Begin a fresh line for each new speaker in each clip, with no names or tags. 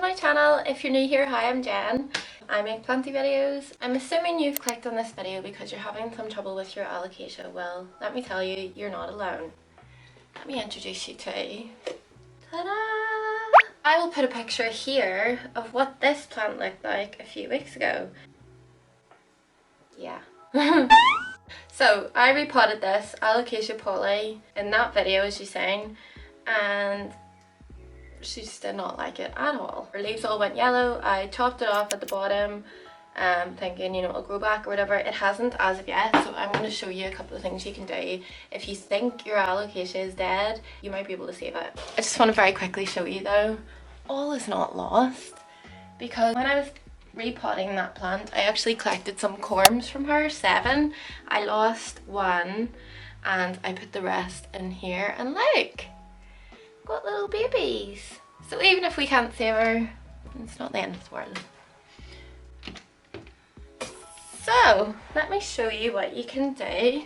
my channel. If you're new here, hi, I'm Jen. I make planty videos. I'm assuming you've clicked on this video because you're having some trouble with your alocasia. Well, let me tell you, you're not alone. Let me introduce you to, ta-da! I will put a picture here of what this plant looked like a few weeks ago. Yeah. So I repotted this Alocasia poly in that video, as you've seen, and she just did not like it at all. Her leaves all went yellow. I chopped it off at the bottom, thinking, you know, it'll grow back or whatever. It hasn't as of yet, so I'm going to show you a couple of things you can do. If you think your Alocasia is dead, you might be able to save it. I just want to very quickly show you though, all is not lost, because when I was repotting that plant, I actually collected some corms from her, 7. I lost 1 and I put the rest in here, and look, got little babies. So even if we can't save her, it's not the end of the world. So let me show you what you can do.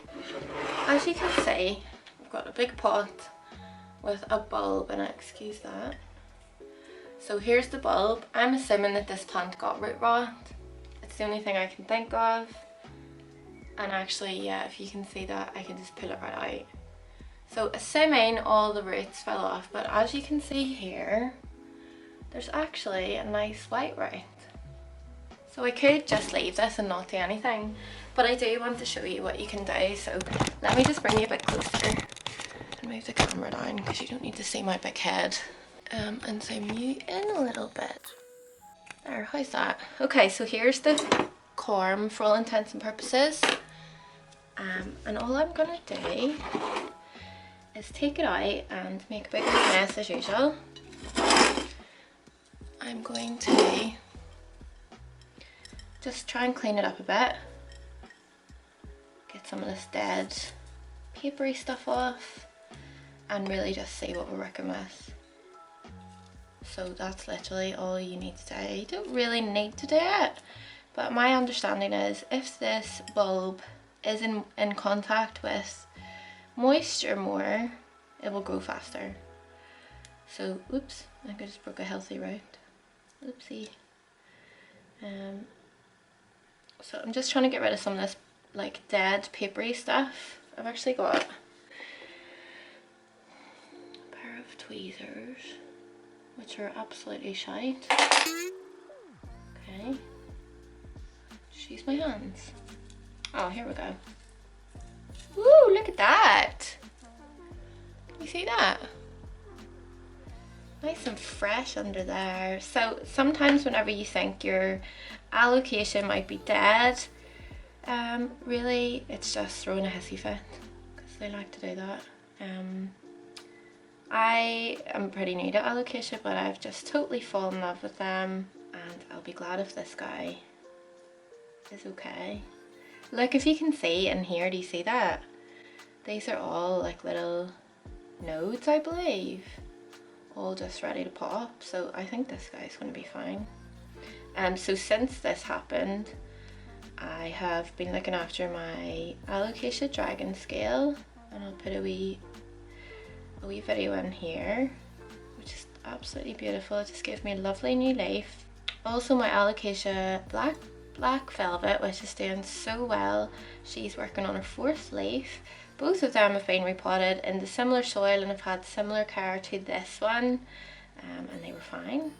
As you can see, I've got a big pot with a bulb in it, excuse that. So here's the bulb. I'm assuming that this plant got root rot. It's the only thing I can think of. And actually, yeah, if you can see that, I can just pull it right out. So assuming all the roots fell off, but as you can see here, there's actually a nice white root. So I could just leave this and not do anything, but I do want to show you what you can do. So let me just bring you a bit closer and move the camera down, because you don't need to see my big head. And zoom you in a little bit. There, how's that? Okay, so here's the corm for all intents and purposes. And all I'm gonna do is take it out and make a big mess as usual. I'm going to just try and clean it up a bit. Get some of this dead papery stuff off and really just see what we're working with. So that's literally all you need to do. You don't really need to do it, but my understanding is if this bulb is in contact with moisture more, it will grow faster. So, oops, I think I just broke a healthy root. Oopsie. So I'm just trying to get rid of some of this like dead papery stuff. I've actually got a pair of tweezers, which are absolutely shite. Okay, just use my hands. Oh, here we go. Ooh, look at that. Can you see that? Nice and fresh under there. So sometimes whenever you think your alocasia might be dead, really it's just throwing a hissy fit, because they like to do that. I am pretty new to alocasia, but I've just totally fallen in love with them, and I'll be glad if this guy is okay. Look, if you can see in here, do you see that? These are all like little nodes, I believe, all just ready to pop, so I think this guy's going to be fine. So since this happened, I have been looking after my alocasia dragon scale, and I'll put a wee video in here, which is absolutely beautiful. It just gave me a lovely new leaf. Also my alocasia black velvet, which is doing so well. She's working on her 4th leaf. Both of them have been repotted into similar soil and have had similar care to this one, and they were fine.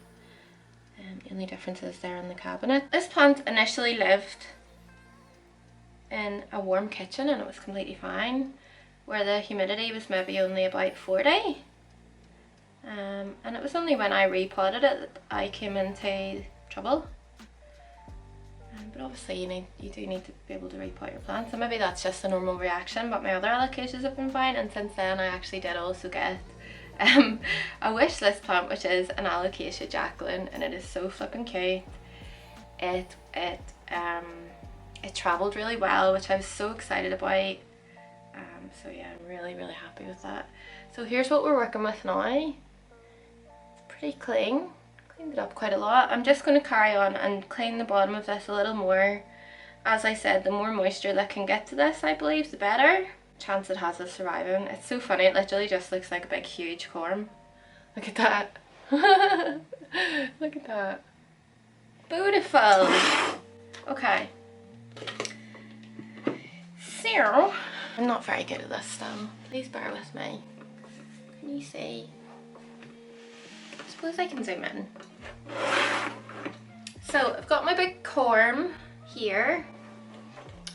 The only difference is they're in the cabinet. This plant initially lived in a warm kitchen and it was completely fine, where the humidity was maybe only about 40. And it was only when I repotted it that I came into trouble. But obviously you do need to be able to repot your plants, and maybe that's just a normal reaction, but my other alocasias have been fine. And since then I actually did also get a wish list plant, which is an Alocasia Jacqueline, and it is so flippin' cute. It travelled really well, which I was so excited about. So yeah, I'm really happy with that. So here's what we're working with now. It's pretty clean. Cleaned it up quite a lot. I'm just going to carry on and clean the bottom of this a little more. As I said, the more moisture that can get to this, I believe, the better chance it has of surviving. It's so funny, it literally just looks like a big huge corm. Look at that. Look at that. Beautiful. Okay. So, I'm not very good at this still. Please bear with me. Can you see? I suppose I can zoom in. So I've got my big corm here,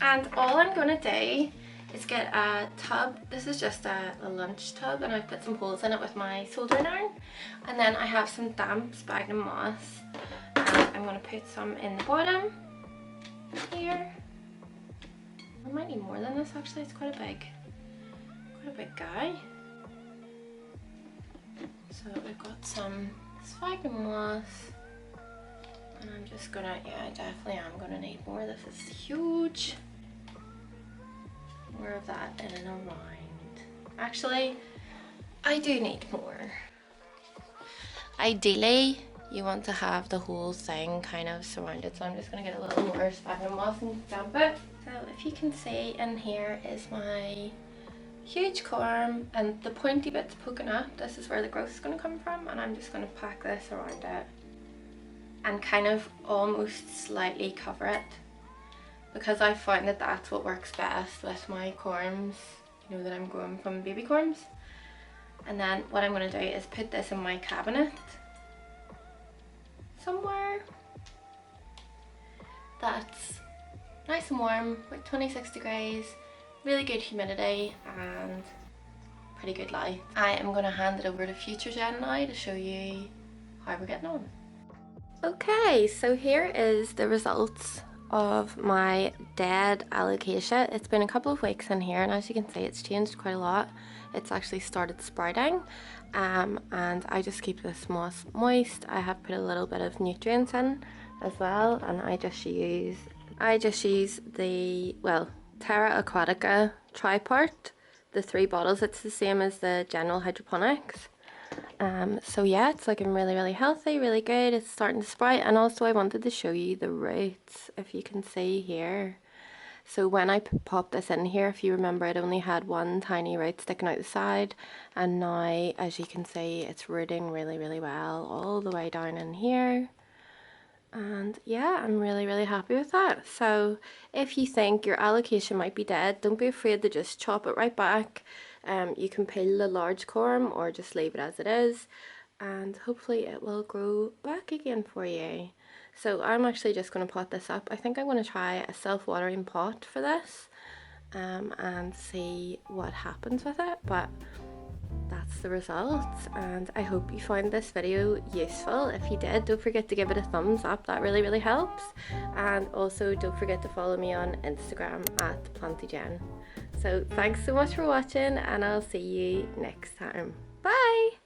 and all I'm going to do is get a tub. This is just a lunch tub, and I've put some holes in it with my soldering iron, and then I have some damp sphagnum moss, and I'm going to put some in the bottom here. I might need more than this actually. It's quite a big guy. So we've got some sphagnum moss, and I'm just gonna, yeah, I definitely am gonna need more. This is huge. More of that in and around. Actually, I do need more. Ideally, you want to have the whole thing kind of surrounded, so I'm just gonna get a little more sphagnum moss and damp it. So if you can see, in here is my huge corm, and the pointy bits poking up, this is where the growth is going to come from, and I'm just going to pack this around it and kind of almost slightly cover it, because I find that that's what works best with my corms, you know, that I'm growing from baby corms. And then what I'm going to do is put this in my cabinet somewhere that's nice and warm, like 26 degrees, really good humidity and pretty good light. I am going to hand it over to Future Jen now to show you how we're getting on. Okay, so here is the results of my dead Alocasia. It's been a couple of weeks in here, and as you can see, it's changed quite a lot. It's actually started sprouting, and I just keep this moss moist. I have put a little bit of nutrients in as well, and I just use the, well, Terra Aquatica Tripart, the 3 bottles. It's the same as the general hydroponics. So yeah, it's looking really healthy, really good. It's starting to sprout, and also I wanted to show you the roots, if you can see here. So when I popped this in here, if you remember, it only had one tiny root sticking out the side, and now, as you can see, it's rooting really well all the way down in here. And yeah, I'm really happy with that. So if you think your Alocasia might be dead, don't be afraid to just chop it right back. You can peel the large corm or just leave it as it is, and hopefully it will grow back again for you. So I'm actually just going to pot this up. I think I'm going to try a self-watering pot for this, and see what happens with it. But that's the results, and I hope you found this video useful. If you did, don't forget to give it a thumbs up. That really helps. And also don't forget to follow me on Instagram at PlantyGen. So thanks so much for watching, and I'll see you next time. Bye!